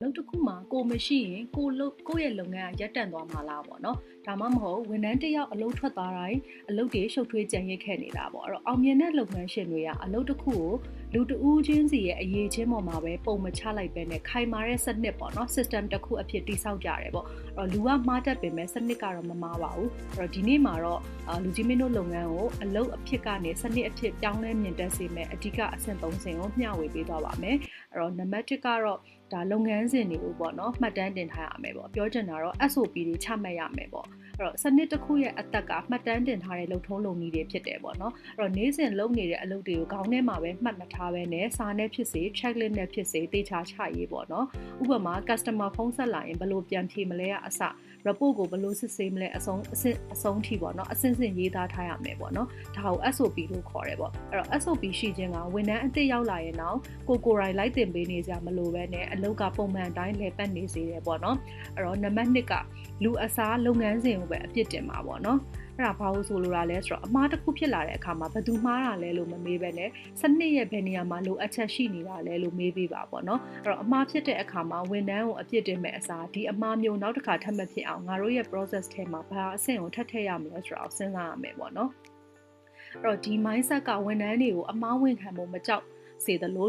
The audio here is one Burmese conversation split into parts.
လုပ်တစ်ခုမှာကိုမရှိရင်ကိုရဲ့လုပ်ငန်းကရပ်တန့်သွားမှာလားပေါ့နော်ဒါမှမဟုတ်ဝန်ထမ်းတစ်ယောက်အလုပ်ထွက်သွားတိုင်းအလုပ်တွေရှုပ်ထွေးကြံရစ်ခဲ့နေတာပေါ့အဲ့တော့အောင်မြင်တဲ့လုပ်ငန်းရှင်တွေကအလုပ်တစ်ခုကိုလူတဦးချင်းစီရဲ့အရေးချင်းပေါ်မှာပဲပုံမချလိုက်ပဲနဲ့ခိုင်မာတဲ့စနစ်ပေါ့နော် system တစ်ခုအဖြစ်တည်ဆောက်ကြရတယ်ပေါ့အဲ့တော့လူကမှားတတ်ပေမဲ့စနစ်ကတော့မမှားပါဘူးအဲ့တော့ဒီနေ့မှာတော့လူကြီးမင်းတို့လုပ်ငန်းကိုအလုပ်အဖြစ်ကနေစနစ်အဖြစ်ပြောင်းလဲမြင်တက်စေမဲ့အဓိကအဆင့်၃ဆင့်ကိုမျှဝေပေးသွားပါမယ်အဲ့တော့နံပါတ်1ကတော့ဒါလုပ်ငန်းစဉ်တွေကိုပေါ့နော်မှတ်တမ်းတင်ထားရမယ်ပေါ့ပြောချင်တာတော့ SOP တွေချမှတ်ရမယ်ပေါ့အဲ့တော့စနစ်တစ်ခုရဲ့အသက်ကမှတ်တမ်းတင်ထားတဲ့လုပ်ထုံးလုပ်နည်းတွေဖြစ်တယ်ပေါ့နော်အဲ့တော့နေ့စဉ်လုပ်နေတဲ့အလုပ်တွေကိုခေါင်းထဲမှာပဲမှတ်မထားဘဲနဲ့စာနဲ့ဖြစ်စေ checklist နဲ့ဖြစ်စေတေချာချရေးပေါ့နော်ဥပမာ customer ဖုန်းဆက်လာရင်ဘယ်လိုပြန်ဖြေမလဲအစ report ကိုဘယ်လိုစစ်ဆေးမလဲအဆုံးထိပေါ့နော်အစင်းစင်ရေးသားထားရမယ်ပေါ့နော်ဒါကို SOP လို့ခေါ်တယ်ပေါ့အဲ့တော့ SOP ရှိခြင်းကဝန်ထမ်းအသစ်ရောက်လာရင်တော့ကိုယ်တိုင်လိုက်တင်ပေးနေကြမလို့ပဲနဲ့အလုပ်ကပုံမှန်တိုင်းလဲပတ်နေစေတယ်ပေါ့နော်အဲ့တော့နံပါတ်2ကလူအစားလုပ်ငန်းစဉ်ကိုပဲအပြစ်တင်မှာပေါ့နော်အဲ့ဒါဘာလို့ဆိုလိုတာလဲဆိုတော့အမှားတစ်ခုဖြစ်လာတဲ့အခါမှာဘယ်သူမှားတာလဲလို့မမေးပဲနဲ့စနစ်ရဲ့ဘယ်နေရာမှာလိုအပ်ချက်ရှိနေတာလဲလို့မေးပေးပါပေါ့နော်အဲ့တော့အမှားဖြစ်တဲ့အခါမှာဝန်ထမ်းကိုအပြစ်တင်မဲ့အစားဒီအမှားမျိုးနောက်တစ်ခါထပ်မဖြစ်အောင်ငါတို့ရဲ့ process ထဲမှာဘာအဆင့်ကိုထပ်ထည့်ရမလဲဆိုတာကိုစဉ်းစားရမယ်ပေါ့နော်အဲ့တော့ဒီ mindset ကဝန်ထမ်းတွေကိုအမှားဝင်ခံဖို့မကြောက်စေသလို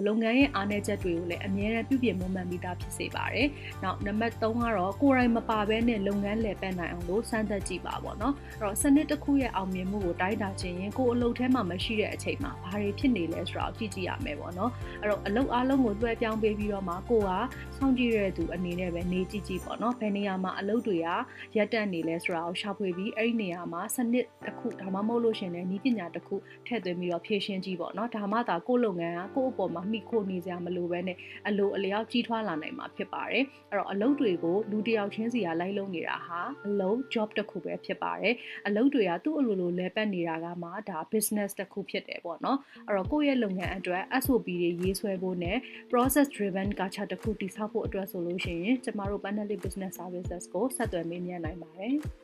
လုပ်ငန်းရဲ့အားနည်းချက်တွေကိုလည်းအမြဲတမ်းပြုပြင်မွမ်းမံပြီးသားဖြစ်စေပါတယ်။နောက်နံပါတ်3ကတော့ကိုယ်တိုင်မပါဘဲနဲ့လုပ်ငန်းလည်ပတ်နိုင်အောင်လို့စမ်းသပ်ကြည့်ပါပေါ့နော်။အဲ့တော့စနစ်တစ်ခုရဲ့အောင်မြင်မှုကိုတိုင်းတာခြင်းရင်ကိုယ်အလုပ်ထဲမှာမရှိတဲ့အချိန်မှာဘာတွေဖြစ်နေလဲဆိုတာကိုကြည့်ရမယ်ပေါ့နော်။အဲ့တော့အလုပ်အားလုံးကိုလွှဲပြောင်းပေးပြီးတော့မှကိုကစောင့်ကြည့်ရတဲ့သူအနေနဲ့ပဲနေကြည့်ပေါ့နော်။ဘယ်နေရာမှာအလုပ်တွေကရပ်တန့်နေလဲဆိုတာကိုရှာဖွေပြီးအဲ့ဒီနေရာမှာစနစ်တစ်ခုဒါမှမဟုတ်လို့ရှင်လည်းနည်းပညာတစ်ခုထည့်သွင်းပြီးတော့ဖြည့်ရှင်းကြည့်ပေါ့နော်။ဒါမှသာကိုလုပ်ငန်းကကိုယ့်အပေါ်မှာမိခိုနေကြမလို့ပဲနဲ့အလိုအလျောက်ကြီးထွားလာနိုင်မှာဖြစ်ပါတယ်အဲ့တော့အလုပ်တွေကိုလူတစ်ယောက်ချင်းစီကလိုက်လုပ်နေတာဟာအလုပ် job တစ်ခုပဲဖြစ်ပါတယ်အလုပ်တွေကသူ့အလိုလိုလဲပတ်နေတာကမှဒါ business တစ်ခုဖြစ်တယ်ပေါ့နော်အဲ့တော့ကိုယ့်ရဲ့လုပ်ငန်းအတွက် SOP တွေရေးဆွဲဖို့နဲ့ process driven culture တစ်ခုတည်ဆောက်ဖို့အတွက်ဆိုလို့ရှိရင်ကျမတို့ Panelli Business Services ကိုဆက်သွယ်မေးမြန်းနိုင်ပါတယ်